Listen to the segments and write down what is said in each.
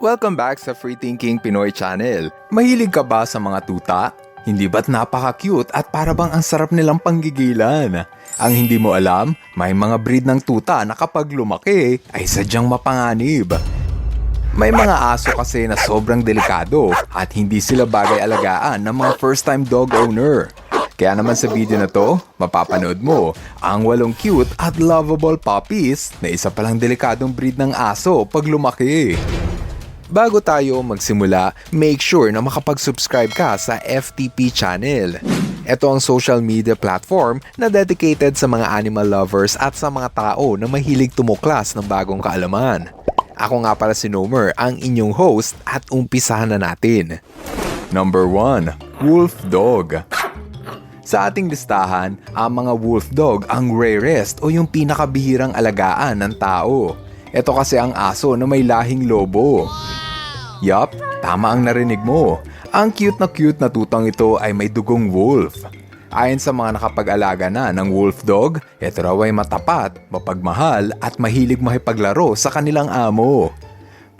Welcome back sa Free Thinking Pinoy Channel. Mahilig ka ba sa mga tuta? Hindi ba't napaka-cute at para bang ang sarap nilang panggigilan? Ang hindi mo alam, may mga breed ng tuta na kapag lumaki ay sadyang mapanganib. May mga aso kasi na sobrang delikado at hindi sila bagay alagaan ng mga first-time dog owner. Kaya naman sa video na to, mapapanood mo ang 8 cute at lovable puppies na isa palang delikadong breed ng aso pag lumaki. Bago tayo magsimula, make sure na makapag-subscribe ka sa FTP channel. Ito ang social media platform na dedicated sa mga animal lovers at sa mga tao na mahilig tumuklas ng bagong kaalaman. Ako nga pala si Nomer, ang inyong host at umpisahan na natin. Number 1. Wolf Dog. Sa ating listahan, ang mga wolf dog ang rarest o yung pinakabihirang alagaan ng tao. Ito kasi ang aso na may lahing lobo. Yup, tama ang narinig mo. Ang cute na tutang ito ay may dugong wolf. Ayon sa mga nakapag-alaga na ng wolf dog, ito raw ay matapat, mapagmahal at mahilig makipaglaro sa kanilang amo.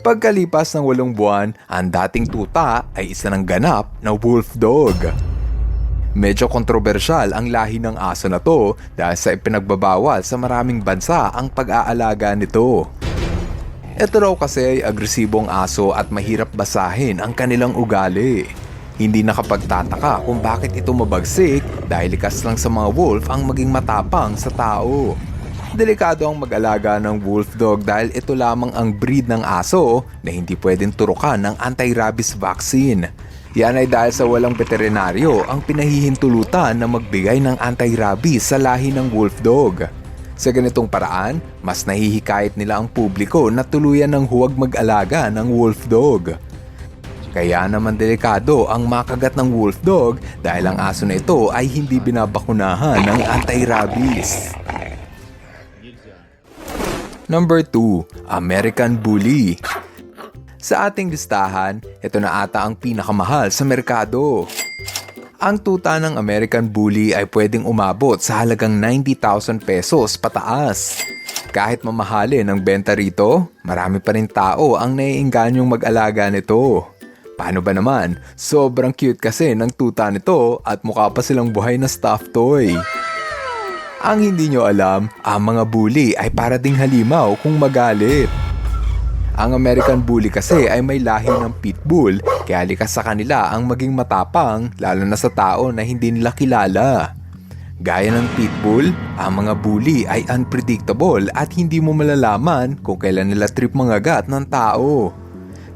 Pagkalipas ng 8 buwan, ang dating tuta ay isa ng ganap na wolf dog. Medyo kontrobersyal ang lahi ng aso na to dahil sa ipinagbabawal sa maraming bansa ang pag-aalaga nito. Ito raw kasi ay agresibong aso at mahirap basahin ang kanilang ugali. Hindi nakapagtataka kung bakit ito mabagsik dahil likas lang sa mga wolf ang maging matapang sa tao. Delikado ang mag-alaga ng wolf dog dahil ito lamang ang breed ng aso na hindi pwedeng turukan ng anti-rabies vaccine. Yan ay dahil sa walang veterinaryo ang pinahihintulutan na magbigay ng anti-rabies sa lahi ng wolf dog. Sa ganitong paraan, mas nahihikayat nila ang publiko na tuluyan ng huwag mag-alaga ng wolf dog. Kaya naman delikado ang makagat ng wolf dog dahil ang aso na ito ay hindi binabakunahan ng anti-rabies. Number 2. American Bully. Sa ating listahan, ito na ata ang pinakamahal sa merkado. Ang tuta ng American Bully ay pwedeng umabot sa halagang 90,000 pesos pataas. Kahit mamahalin ang benta rito, marami pa rin tao ang naiingganyong mag-alaga nito. Paano ba naman? Sobrang cute kasi ng tuta nito at mukha pa silang buhay na stuffed toy. Ang hindi nyo alam, ang mga bully ay para ding halimaw kung magalit. Ang American Bully kasi ay may lahi ng pitbull kaya likas sa kanila ang maging matapang lalo na sa tao na hindi nila kilala. Gaya ng pitbull, ang mga bully ay unpredictable at hindi mo malalaman kung kailan nila trip mangagat ng tao.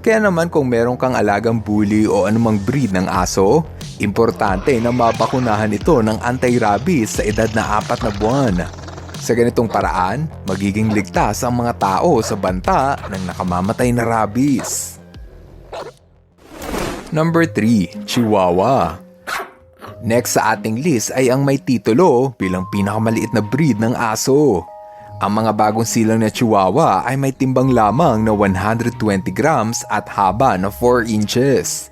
Kaya naman kung meron kang alagang bully o anumang breed ng aso, importante na mabakunahan ito ng anti-rabies sa edad na 4 na buwan. Sa ganitong paraan, magiging ligtas ang mga tao sa banta ng nakamamatay na rabies. Number 3. Chihuahua. Next sa ating list ay ang may titulo bilang pinakamaliit na breed ng aso. Ang mga bagong silang na Chihuahua ay may timbang lamang na 120 grams at haba na 4 inches.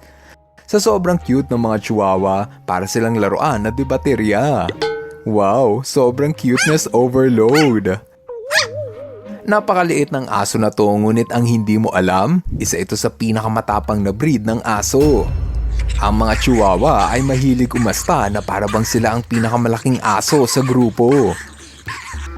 Sa sobrang cute ng mga Chihuahua, para silang laruan na debaterya. Wow, sobrang cuteness overload. Napakaliit ng aso na to ngunit ang hindi mo alam, isa ito sa pinakamatapang na breed ng aso. Ang mga Chihuahua ay mahilig umasta na para bang sila ang pinakamalaking aso sa grupo.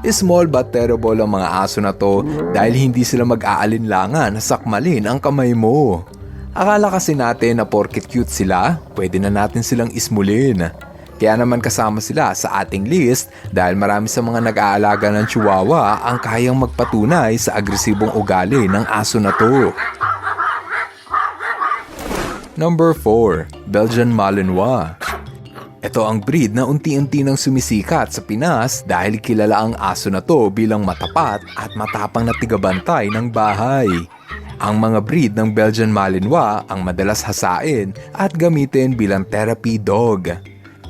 Small but terrible ang mga aso na to dahil hindi sila mag-aalinlangan na sakmalin ang kamay mo. Akala kasi natin na porket cute sila, pwede na natin silang ismulin. Kaya naman kasama sila sa ating list dahil marami sa mga nag-aalaga ng Chihuahua ang kayang magpatunay sa agresibong ugali ng aso na to. Number 4. Belgian Malinois. Ito ang breed na unti-unti nang sumisikat sa Pinas dahil kilala ang aso na to bilang matapat at matapang na tigabantay ng bahay. Ang mga breed ng Belgian Malinois ang madalas hasain at gamitin bilang therapy dog.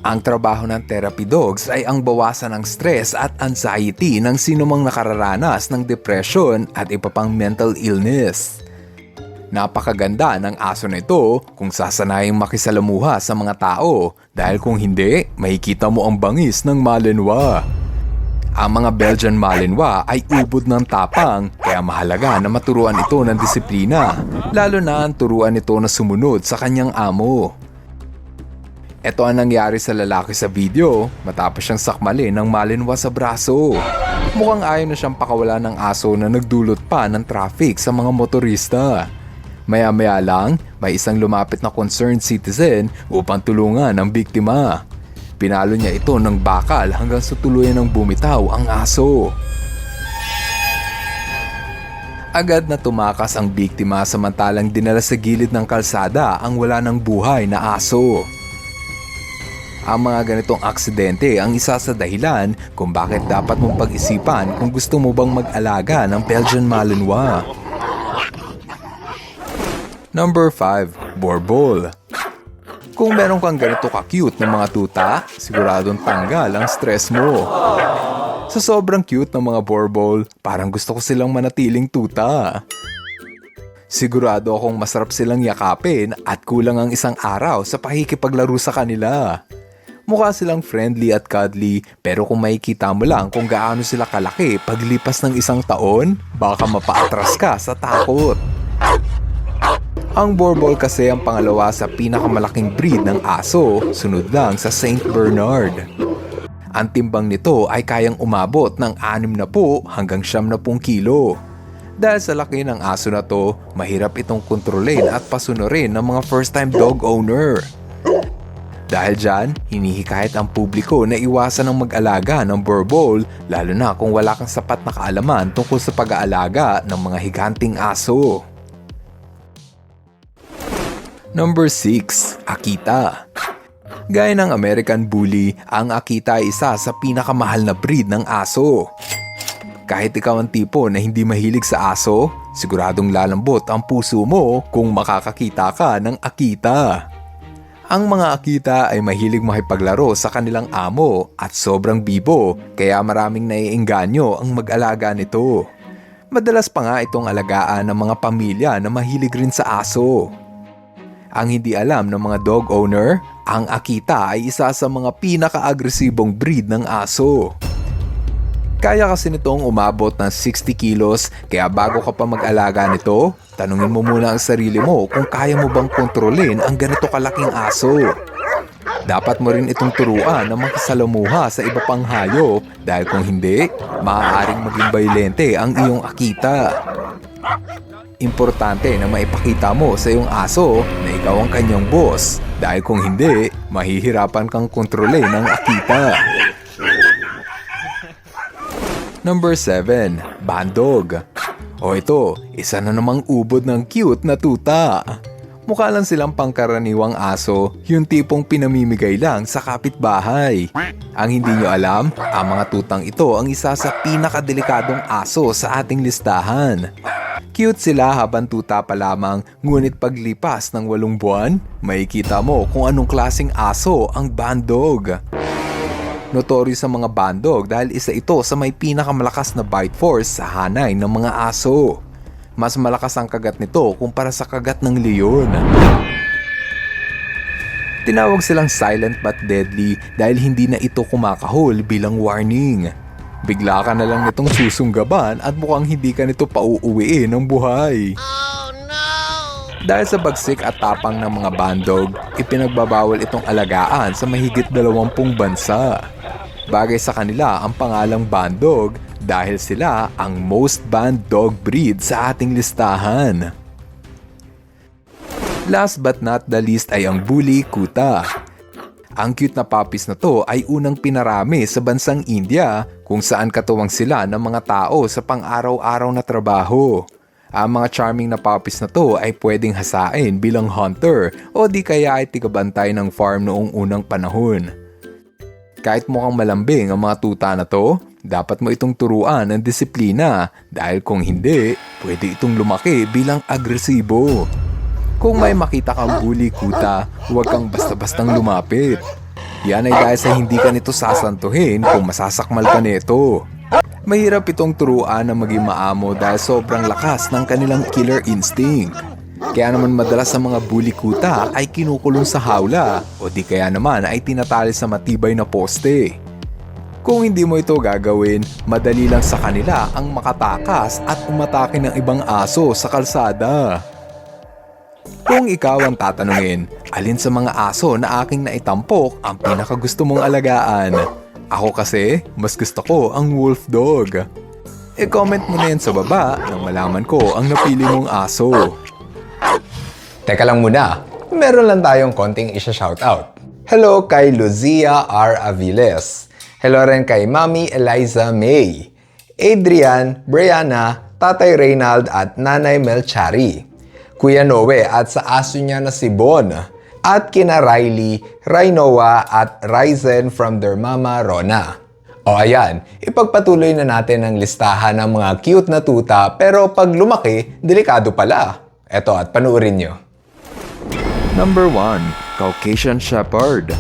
Ang trabaho ng therapy dogs ay ang bawasan ng stress at anxiety ng sinumang nakararanas ng depression at iba pang mental illness. Napakaganda ng aso na ito kung sasanayang makisalamuha sa mga tao dahil kung hindi, makikita mo ang bangis ng Malinois. Ang mga Belgian Malinois ay ubod ng tapang, kaya mahalaga na maturuan ito ng disiplina, lalo na ang turuan ito na sumunod sa kanyang amo. Ito ang nangyari sa lalaki sa video matapos siyang sakmalin ng Malinois sa braso. Mukhang ayaw na siyang pakawala ng aso na nagdulot pa ng traffic sa mga motorista. Maya-maya lang, may isang lumapit na concerned citizen upang tulungan ang biktima. Pinalo niya ito ng bakal hanggang sa tuluyan ng bumitaw ang aso. Agad na tumakas ang biktima samantalang dinala sa gilid ng kalsada ang wala ng buhay na aso. Ang mga ganitong aksidente ang isa sa dahilan kung bakit dapat mong pag-isipan kung gusto mo bang mag-alaga ng Belgian Malinois. Number 5. Borbol. Kung meron kang ganito ka-cute ng mga tuta, siguradong tanggal ang stress mo. Sa sobrang cute ng mga borbol, parang gusto ko silang manatiling tuta. Sigurado akong masarap silang yakapin at kulang ang isang araw sa pakikipaglaro sa kanila. Mukha silang friendly at cuddly, pero kung makikita mo lang kung gaano sila kalaki paglipas ng isang taon, baka mapaatras ka sa takot. Ang Borbol kasi ang pangalawa sa pinakamalaking breed ng aso, sunod lang sa Saint Bernard. Ang timbang nito ay kayang umabot ng 60 hanggang 70 kilo. Dahil sa laki ng aso na to, mahirap itong kontrolin at pasunurin ng mga first-time dog owner. Dahil dyan, hinihikayat ang publiko na iwasan ang mag-alaga ng Borbol, lalo na kung wala kang sapat na kaalaman tungkol sa pag-aalaga ng mga higanting aso. Number 6. Akita. Gaya ng American Bully, ang Akita ay isa sa pinakamahal na breed ng aso. Kahit ikaw ang tipo na hindi mahilig sa aso, siguradong lalambot ang puso mo kung makakakita ka ng Akita. Ang mga Akita ay mahilig makipaglaro sa kanilang amo at sobrang bibo, kaya maraming naiengganyo ang mag-alaga nito. Madalas pa nga itong alagaan ng mga pamilya na mahilig rin sa aso. Ang hindi alam ng mga dog owner, ang Akita ay isa sa mga pinaka-agresibong breed ng aso. Kaya kasi nitong umabot ng 60 kilos, kaya bago ka pa mag-alaga nito, tanungin mo muna ang sarili mo kung kaya mo bang kontrolin ang ganito kalaking aso. Dapat mo rin itong turuan na makisalamuha sa iba pang hayop dahil kung hindi, maaaring maging bayolente ang iyong Akita. Importante na maipakita mo sa iyong aso na ikaw ang kanyang boss dahil kung hindi, mahihirapan kang kontrolin ng Akita. Number 7. Bandog. O ito, isa na namang ubod ng cute na tuta. Mukha lang silang pangkaraniwang aso, yung tipong pinamimigay lang sa kapitbahay. Ang hindi nyo alam, ang mga tutang ito ang isa sa pinakadelikadong aso sa ating listahan. Cute sila habang tuta pa lamang, ngunit paglipas ng 8 buwan, makikita mo kung anong klaseng aso ang bandog. Notorious sa mga bandog dahil isa ito sa may pinakamalakas na bite force sa hanay ng mga aso. Mas malakas ang kagat nito kumpara sa kagat ng leon. Tinawag silang silent but deadly dahil hindi na ito kumakahol bilang warning. Bigla ka na lang nitong susunggaban at mukhang hindi ka nito pauuwiin ng buhay. Oh no! Dahil sa bagsik at tapang ng mga bandog, ipinagbabawal itong alagaan sa mahigit 20 bansa. Bagay sa kanila ang pangalang bandog dahil sila ang most banned dog breed sa ating listahan. Last but not the least ay ang Bully Kuta. Ang cute na puppies na to ay unang pinarami sa bansang India kung saan katuwang sila ng mga tao sa pang-araw-araw na trabaho. Ang mga charming na puppies na to ay pwedeng hasain bilang hunter o di kaya ay tigabantay ng farm noong unang panahon. Kahit mukhang malambing ang mga tuta na to, dapat mo itong turuan ng disiplina dahil kung hindi, pwede itong lumaki bilang agresibo. Kung may makita kang Bully Kuta, huwag kang basta-bastang lumapit. Yan ay dahil sa hindi ka nito sasantuhin kung masasakmal ka nito. Mahirap itong turuan na maging maamo dahil sobrang lakas ng kanilang killer instinct. Kaya naman madalas sa mga Bully Kuta ay kinukulong sa hawla o di kaya naman ay tinatali sa matibay na poste. Kung hindi mo ito gagawin, madali lang sa kanila ang makatakas at umatake ng ibang aso sa kalsada. Kung ikaw ang tatanungin, alin sa mga aso na aking naitampok ang pinakagusto mong alagaan? Ako kasi, mas gusto ko ang wolf dog. I-comment mo na yan sa baba nang malaman ko ang napili mong aso. Teka lang muna, meron lang tayong konting isa-shoutout. Hello kay Luzia R. Aviles. Hello rin kay Mami Eliza May, Adrian, Brianna, Tatay Reynald at Nanay Melchari, Kuya Noe at sa aso niya na si Bon, at kina Riley, Rainoa at Ryzen from their mama Rona. O ayan, ipagpatuloy na natin ang listahan ng mga cute na tuta pero pag lumaki, delikado pala. Eto at panuorin nyo. Number 1, Caucasian Shepherd.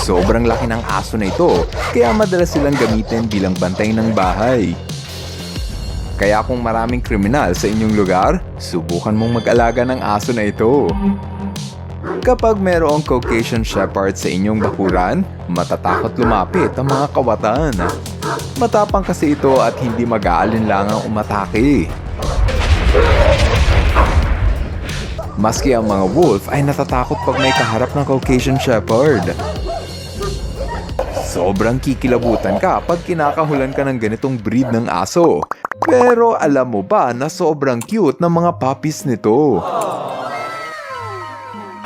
Sobrang laki ng aso na ito, kaya madalas silang gamitin bilang bantay ng bahay. Kaya kung maraming kriminal sa inyong lugar, subukan mong mag-alaga ng aso na ito. Kapag mayroong Caucasian Shepherd sa inyong bakuran, matatakot lumapit ang mga kawatan. Matapang kasi ito at hindi mag-aalinlangang umatake. Maski ang mga wolf ay natatakot pag may kaharap ng Caucasian Shepherd. Sobrang kikilabutan ka pag kinakahulan ka ng ganitong breed ng aso. Pero alam mo ba na sobrang cute ng mga puppies nito?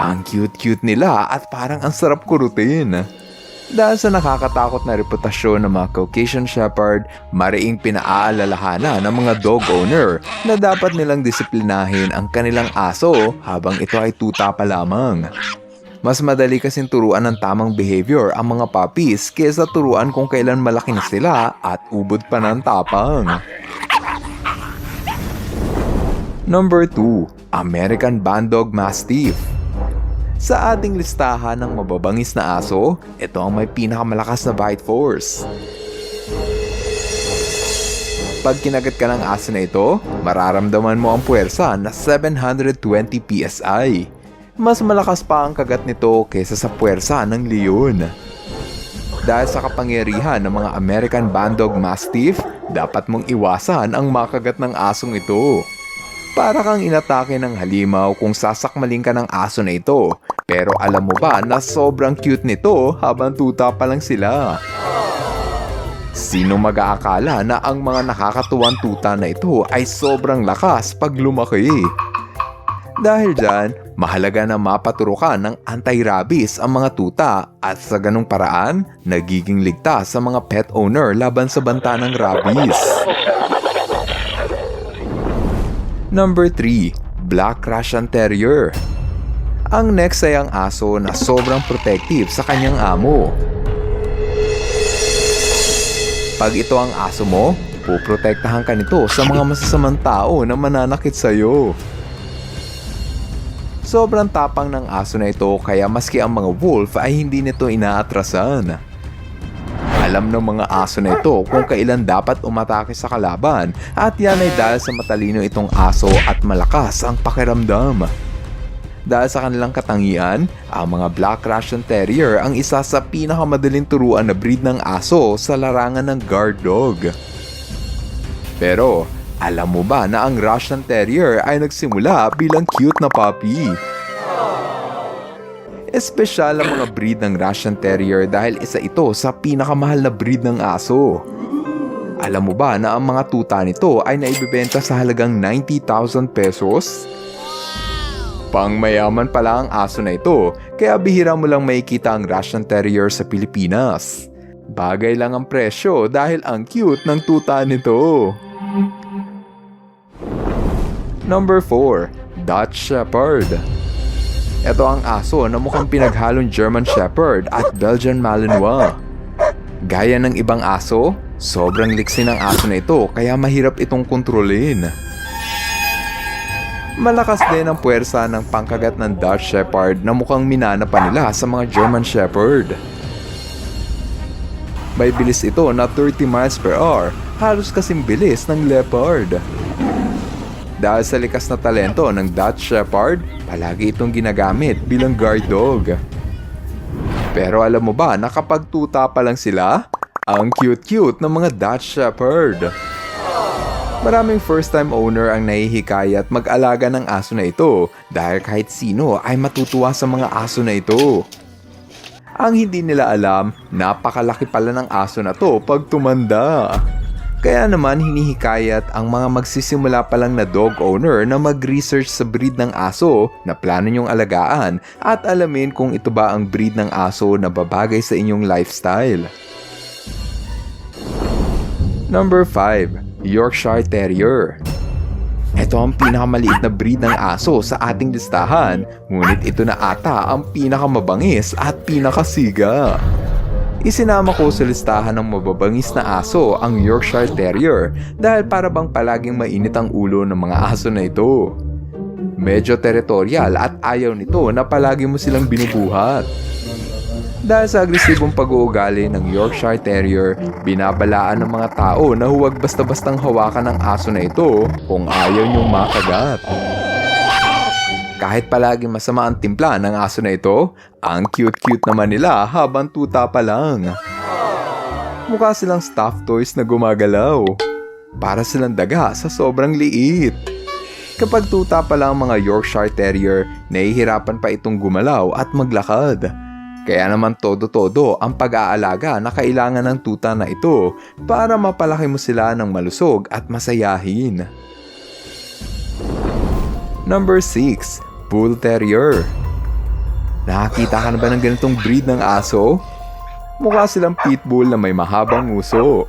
Ang cute-cute nila at parang ang sarap kurutin. Dahil sa nakakatakot na reputasyon ng mga Caucasian Shepherd, mariing pinaaalalahanan ng mga dog owner na dapat nilang disiplinahin ang kanilang aso habang ito ay tuta pa lamang. Mas madali kasing turuan ng tamang behavior ang mga puppies kaysa turuan kung kailan malaki na sila at ubod pa ng tapang. Number 2, American Bandog Mastiff. Sa ating listahan ng mababangis na aso, ito ang may pinakamalakas na bite force. Pag kinagat ka ng aso na ito, mararamdaman mo ang puwersa na 720 PSI. Mas malakas pa ang kagat nito kaysa sa puwersa ng leon. Dahil sa kapangyarihan ng mga American Bandog Mastiff, dapat mong iwasan ang makagat ng asong ito. Para kang inatake ng halimaw kung sasakmalin ka ng aso na ito. Pero alam mo ba na sobrang cute nito habang tuta pa lang sila? Sino mag-aakala na ang mga nakakatuwang tuta na ito ay sobrang lakas pag lumaki? Dahil dyan, mahalaga na mapaturukan ng anti-rabies ang mga tuta at sa ganung paraan, nagiging ligtas sa mga pet owner laban sa banta ng rabies. Number 3, Black Russian Terrier. Ang next ay ang aso na sobrang protective sa kanyang amo. Pag ito ang aso mo, puprotektahan ka nito sa mga masasamang tao na mananakit sa'yo. Sobrang tapang ng aso na ito kaya maski ang mga wolf ay hindi nito inaatrasan. Alam ng mga aso na ito kung kailan dapat umatake sa kalaban at yan ay dahil sa matalino itong aso at malakas ang pakiramdam. Dahil sa kanilang katangian, ang mga Black Russian Terrier ang isa sa pinakamadaling turuan na breed ng aso sa larangan ng guard dog. Pero, alam mo ba na ang Russian Terrier ay nagsimula bilang cute na puppy? Espesyal ang mga breed ng Russian Terrier dahil isa ito sa pinakamahal na breed ng aso. Alam mo ba na ang mga tuta nito ay naibibenta sa halagang 90,000 pesos? Pangmayaman pala ang aso na ito, kaya bihira mo lang makikita ang Russian Terrier sa Pilipinas. Bagay lang ang presyo dahil ang cute ng tuta nito. Number 4, Dutch Shepherd. Ito ang aso na mukhang pinaghalong German Shepherd at Belgian Malinois. Gaya ng ibang aso, sobrang liksi ng aso na ito kaya mahirap itong kontrolin. Malakas din ang puwersa ng pangkagat ng Dutch Shepherd na mukhang minana pa nila sa mga German Shepherd. May bilis ito na 30 miles per hour, halos kasing bilis ng leopard. Dahil sa likas na talento ng Dutch Shepherd, palagi itong ginagamit bilang guard dog. Pero alam mo ba na kapag tuta pa lang sila, Ang cute-cute ng mga Dutch Shepherd. Maraming first-time owner ang nahihikayat mag-alaga ng aso na ito dahil kahit sino ay matutuwa sa mga aso na ito. Ang hindi nila alam, napakalaki pala ng aso na to pag tumanda. Kaya naman hinihikayat ang mga magsisimula pa lang na dog owner na mag-research sa breed ng aso na plano nyong alagaan at alamin kung ito ba ang breed ng aso na babagay sa inyong lifestyle. Number 5. Yorkshire Terrier. Ito ang pinakamaliit na breed ng aso sa ating listahan, ngunit ito na ata ang pinakamabangis at pinakasiga. Isinama ko sa listahan ng mababangis na aso ang Yorkshire Terrier dahil para bang palaging mainit ang ulo ng mga aso na ito. Medyo teritorial at ayaw nito na palagi mo silang binubuhat. Dahil sa agresibong pag-uugali ng Yorkshire Terrier, binabalaan ng mga tao na huwag basta-bastang hawakan ng aso na ito kung ayaw niyong makagat. Kahit palagi masama ang timpla ng aso na ito, ang cute-cute naman nila habang tuta pa lang. Mukha silang stuffed toys na gumagalaw. Para silang daga sa sobrang liit. Kapag tuta pa lang mga Yorkshire Terrier, nahihirapan pa itong gumalaw at maglakad. Kaya naman todo-todo ang pag-aalaga na kailangan ng tuta na ito para mapalaki mo sila ng malusog at masayahin. Number 6. Bull Terrier. Nakakita ka na ba ng ganitong breed ng aso? Mukha silang pitbull na may mahabang nguso.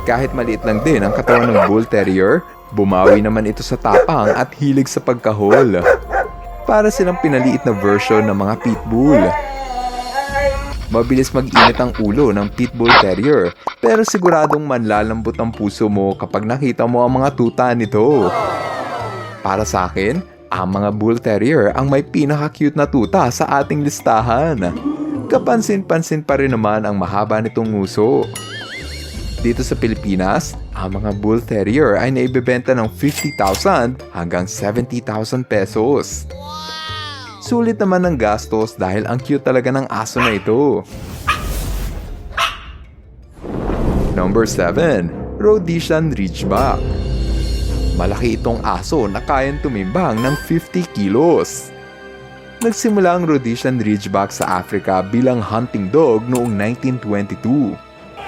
Kahit maliit lang din ang katawan ng Bull Terrier, bumawi naman ito sa tapang at hilig sa pagkahol. Para silang pinaliit na version ng mga pitbull. Mabilis mag-init ang ulo ng pitbull terrier, pero siguradong manlalambot ang puso mo kapag nakita mo ang mga tuta nito. Para sa akin, ang mga bull terrier ang may pinaka-cute na tuta sa ating listahan. Kapansin-pansin pa rin naman ang mahaba nitong nguso. Dito sa Pilipinas, ang mga bull terrier ay naibebenta ng 50,000 hanggang 70,000 pesos. Sulit naman ang gastos dahil ang cute talaga ng aso na ito. Number 7. Rhodesian Ridgeback. Malaki itong aso na kayang tumimbang ng 50 kilos. Nagsimula ang Rhodesian Ridgeback sa Africa bilang hunting dog noong 1922.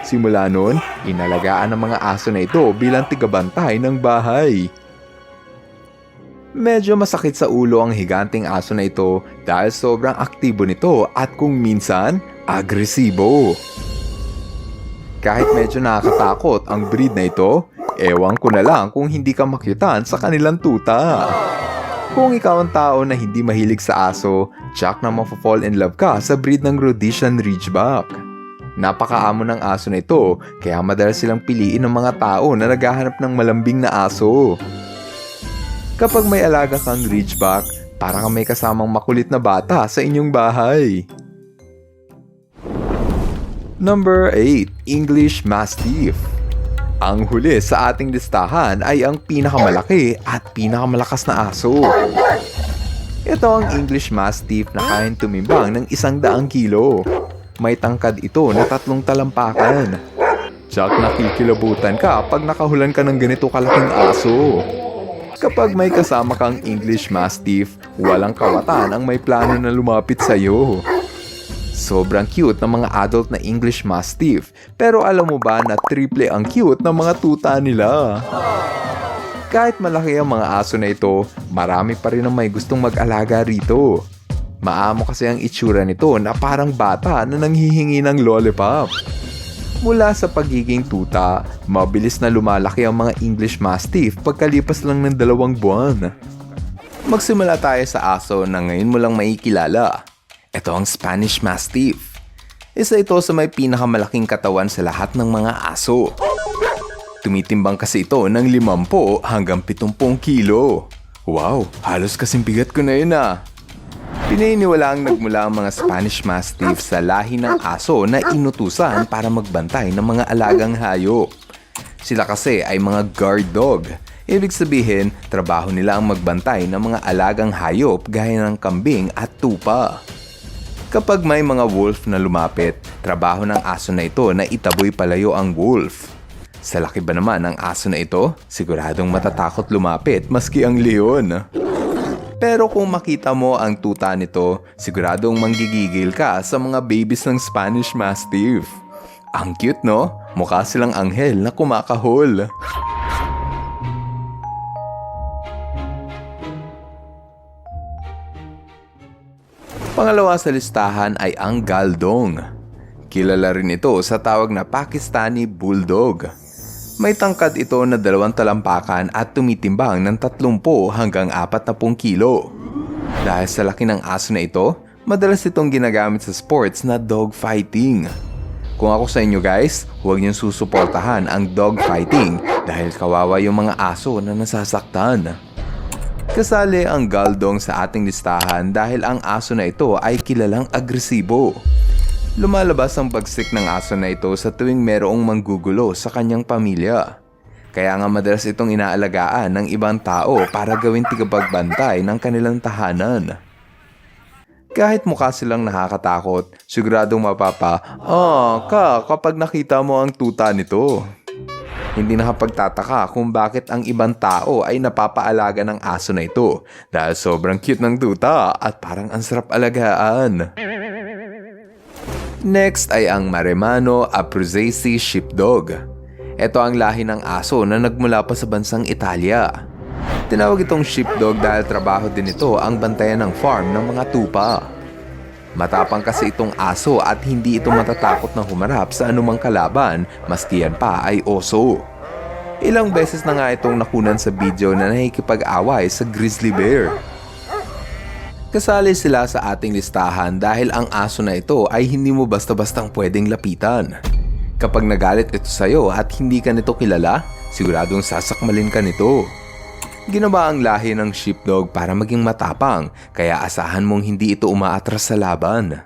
Simula noon, inalagaan ng mga aso na ito bilang tigabantay ng bahay. Medyo masakit sa ulo ang higanting aso na ito dahil sobrang aktibo nito at kung minsan, agresibo. Kahit medyo nakakatakot ang breed na ito, ewan ko na lang kung hindi ka makyutan sa kanilang tuta. Kung ikaw ang tao na hindi mahilig sa aso, tsak na mapafall in love ka sa breed ng Rhodesian Ridgeback. Napakaamo ng aso na ito, kaya madalas silang piliin ng mga tao na naghahanap ng malambing na aso. Kapag may alaga kang Ridgeback, para kang may kasamang makulit na bata sa inyong bahay. Number 8. English Mastiff. Ang huli sa ating listahan ay ang pinakamalaki at pinakamalakas na aso. Ito ang English Mastiff na kayang tumimbang ng 100 kilo. May tangkad ito na 3 talampakan. Tsak nakikilabutan ka pag nakahulan ka ng ganito kalaking aso. Kapag may kasama kang English Mastiff, walang kawatan ang may plano na lumapit sa iyo. Sobrang cute ng mga adult na English Mastiff, pero alam mo ba na triple ang cute ng mga tuta nila? Kahit malaki ang mga aso na ito, marami pa rin ang may gustong mag-alaga rito. Maamo kasi ang itsura nito na parang bata na nanghihingi ng lollipop. Mula sa pagiging tuta, mabilis na lumalaki ang mga English Mastiff pagkalipas lang ng 2 buwan. Magsimula tayo sa aso na ngayon mo lang makikilala. Ito ang Spanish Mastiff. Isa ito sa may pinakamalaking katawan sa lahat ng mga aso. Tumitimbang kasi ito ng 50 hanggang 70 kilo. Wow, halos kasing bigat ko na yun ah. Pininiwalaang nagmula ang mga Spanish Mastiff sa lahi ng aso na inutusan para magbantay ng mga alagang hayop. Sila kasi ay mga guard dog. Ibig sabihin, trabaho nila ang magbantay ng mga alagang hayop gaya ng kambing at tupa. Kapag may mga wolf na lumapit, trabaho ng aso na ito na itaboy palayo ang wolf. Sa laki ba naman ng aso na ito, siguradong matatakot lumapit maski ang leon. Pero kung makita mo ang tuta nito, siguradong manggigigil ka sa mga babies ng Spanish Mastiff. Ang cute, no? Mukha silang anghel na kumakahol. Pangalawa sa listahan ay ang Galdong. Kilala rin ito sa tawag na Pakistani Bulldog. May tangkad ito na 2 talampakan at tumitimbang ng 30 hanggang 40 kilo. Dahil sa laki ng aso na ito, madalas itong ginagamit sa sports na dog fighting. Kung ako sa inyo guys, huwag niyong susuportahan ang dog fighting dahil kawawa yung mga aso na nasasaktan. Kasali ang Galdong sa ating listahan dahil ang aso na ito ay kilalang agresibo. Lumalabas ang bagsik ng aso na ito sa tuwing merong manggugulo sa kanyang pamilya. Kaya nga madalas itong inaalagaan ng ibang tao para gawing tigapagbantay ng kanilang tahanan. Kahit mukha silang nakakatakot, siguradong kapag nakita mo ang tuta nito. Hindi nakapagtataka kung bakit ang ibang tao ay napapaalaga ng aso na ito dahil sobrang cute ng tuta at parang ang sarap alagaan. Next ay ang Maremano Abruzzese Sheepdog. Ito ang lahi ng aso na nagmula pa sa bansang Italia. Tinawag itong sheepdog dahil trabaho din ito ang bantayan ng farm ng mga tupa. Matapang kasi itong aso at hindi ito matatakot na humarap sa anumang kalaban, maski yan pa ay oso. Ilang beses na nga itong nakunan sa video na nakikipag-away sa grizzly bear. Kasali sila sa ating listahan dahil ang aso na ito ay hindi mo basta-bastang pwedeng lapitan. Kapag nagalit ito sa'yo at hindi ka nito kilala, siguradong sasakmalin ka nito. Ginawa ang lahi ng sheepdog para maging matapang, kaya asahan mong hindi ito umaatras sa laban.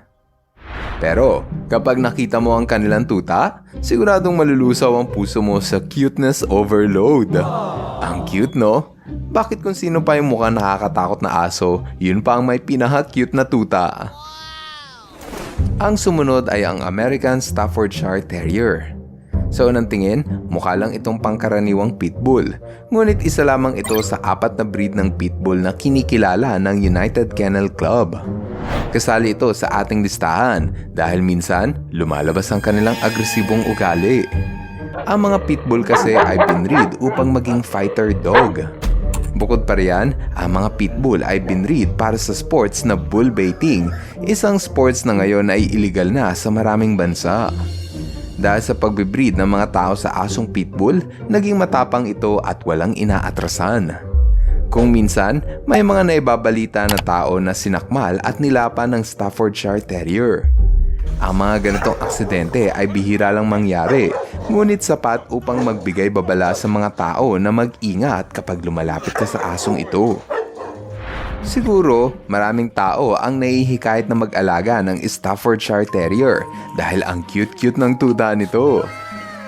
Pero kapag nakita mo ang kanilang tuta, siguradong malulusaw ang puso mo sa cuteness overload. Ang cute, no? Bakit kung sino pa yung mukhang nakakatakot na aso, yun pa ang may pinaka-cute na tuta? Ang sumunod ay ang American Staffordshire Terrier. Sa unang tingin, mukha lang itong pangkaraniwang pitbull. Ngunit isa lamang ito sa 4 na breed ng pitbull na kinikilala ng United Kennel Club. Kasali ito sa ating listahan dahil minsan lumalabas ang kanilang agresibong ugali. Ang mga pitbull kasi ay binreed upang maging fighter dog. Bukod pa riyan, ang mga pitbull ay binreed para sa sports na bull baiting, isang sports na ngayon ay illegal na sa maraming bansa. Dahil sa pagbibreed ng mga tao sa asong pitbull, naging matapang ito at walang inaatrasan. Kung minsan, may mga naibabalita na tao na sinakmal at nilapan ng Staffordshire Terrier. Ang mga ganitong aksidente ay bihira lang mangyari, ngunit sapat upang magbigay babala sa mga tao na mag-ingat kapag lumalapit ka sa asong ito. Siguro, maraming tao ang nahihikayat na mag-alaga ng Staffordshire Terrier dahil ang cute-cute ng tuta nito.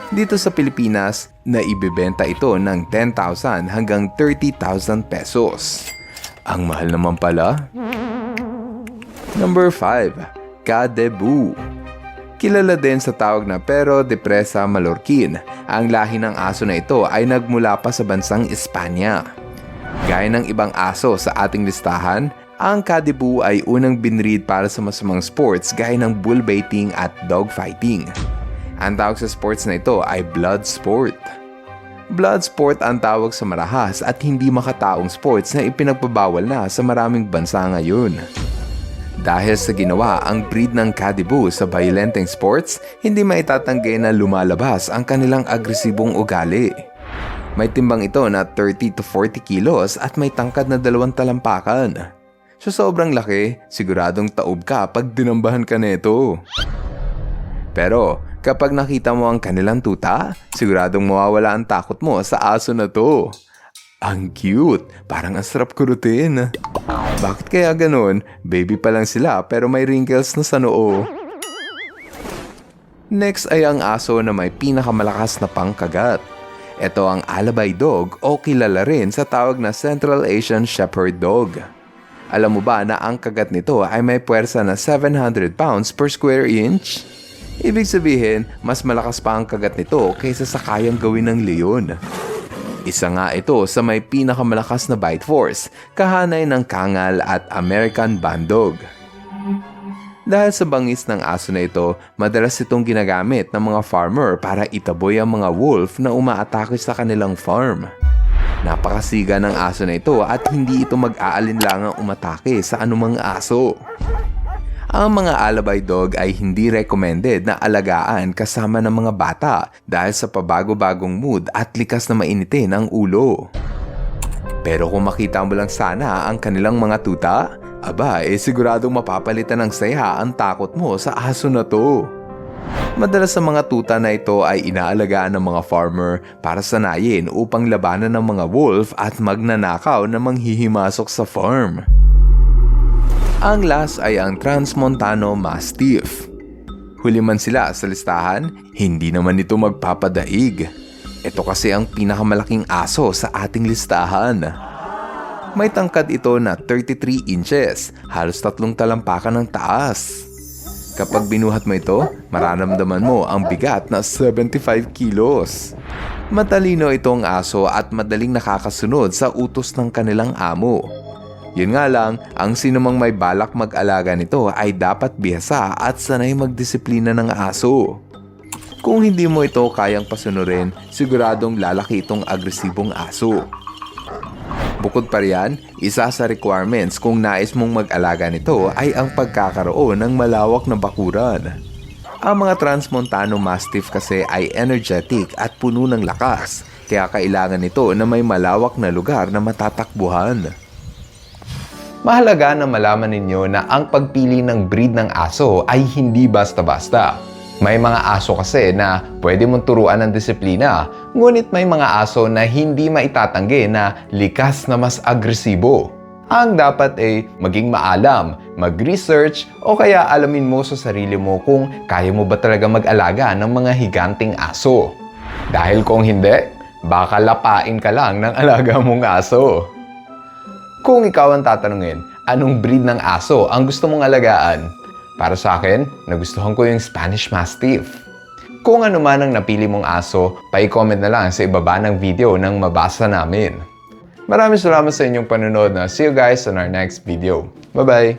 Dito sa Pilipinas, naibebenta ito ng 10,000 hanggang 30,000 pesos. Ang mahal naman pala. Number 5. Kadebu. Kilala din sa tawag na Perro de Presa Mallorquin. Ang lahi ng aso na ito ay nagmula pa sa bansang Espanya. Gaya ng ibang aso sa ating listahan, ang Kadebu ay unang binreed para sa masamang sports gaya ng bull baiting at dog fighting. Ang tawag sa sports na ito ay blood sport. Blood sport ang tawag sa marahas at hindi makataong sports na ipinagbabawal na sa maraming bansa ngayon. Dahil sa ginawa ang breed ng Kadebu sa violenteng sports, hindi maitatanggi na lumalabas ang kanilang agresibong ugali. May timbang ito na 30 to 40 kilos at may tangkad na 2 talampakan. So sobrang laki, siguradong taob ka pag dinambahan ka nito. Pero kapag nakita mo ang kanilang tuta, siguradong mawawala ang takot mo sa aso na to. Ang cute, parang ang sarap kurutin. Bakit kaya ganun? Baby pa lang sila pero may wrinkles na sa noo. Next ay ang aso na may pinakamalakas na pangkagat. Ito ang Alabay Dog o kilala rin sa tawag na Central Asian Shepherd Dog. Alam mo ba na ang kagat nito ay may puwersa na 700 pounds per square inch? Ibig sabihin, mas malakas pa ang kagat nito kaysa sa kayang gawin ng leon. Isa nga ito sa may pinakamalakas na bite force, kahanay ng kangal at American bandog. Dahil sa bangis ng aso na ito, madalas itong ginagamit ng mga farmer para itaboy ang mga wolf na umaatake sa kanilang farm. Napakasiga ng aso na ito at hindi ito mag-aalinlangang umatake sa anumang aso. Ang mga alabay dog ay hindi recommended na alagaan kasama ng mga bata dahil sa pabago-bagong mood at likas na mainitin ang ulo. Pero kung makita mo lang sana ang kanilang mga tuta, siguradong mapapalitan ng saya ang takot mo sa aso na to. Madalas sa mga tuta na ito ay inaalagaan ng mga farmer para sanayin upang labanan ng mga wolf at magnanakaw na manghihimasok sa farm. Ang last ay ang Transmontano Mastiff. Huli man sila sa listahan, hindi naman ito magpapadaig. Ito kasi ang pinakamalaking aso sa ating listahan. May tangkad ito na 33 inches, halos 3 talampakan ng taas. Kapag binuhat mo ito, mararamdaman mo ang bigat na 75 kilos. Matalino itong aso at madaling nakakasunod sa utos ng kanilang amo. Yun nga lang, ang sinumang may balak mag-alaga nito ay dapat bihasa at sanay magdisiplina ng aso. Kung hindi mo ito kayang pasunurin, siguradong lalaki itong agresibong aso. Bukod pa riyan, isa sa requirements kung nais mong mag-alaga nito ay ang pagkakaroon ng malawak na bakuran. Ang mga Transmontano Mastiff kasi ay energetic at puno ng lakas, kaya kailangan nito na may malawak na lugar na matatakbuhan. Mahalaga na malaman ninyo na ang pagpili ng breed ng aso ay hindi basta-basta. May mga aso kasi na pwede mong turuan ng disiplina, ngunit may mga aso na hindi maitatanggi na likas na mas agresibo. Ang dapat ay maging maalam, mag-research o kaya alamin mo sa sarili mo kung kaya mo ba talaga mag-alaga ng mga higanting aso. Dahil kung hindi, baka lapain ka lang ng alaga mong aso. Kung ikaw ang tatanungin, anong breed ng aso ang gusto mong alagaan? Para sa akin, nagustuhan ko yung Spanish Mastiff. Kung ano man ang napili mong aso, pa-comment na lang sa ibaba ng video nang mabasa namin. Maraming salamat sa inyong panonood na see you guys on our next video. Bye-bye!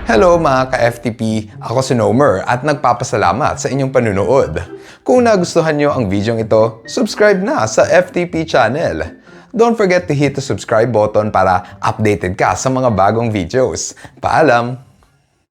Hello mga ka-FTP! Ako si Nomer at nagpapasalamat sa inyong panonood. Kung nagustuhan nyo ang video ito, subscribe na sa FTP channel. Don't forget to hit the subscribe button para updated ka sa mga bagong videos. Paalam!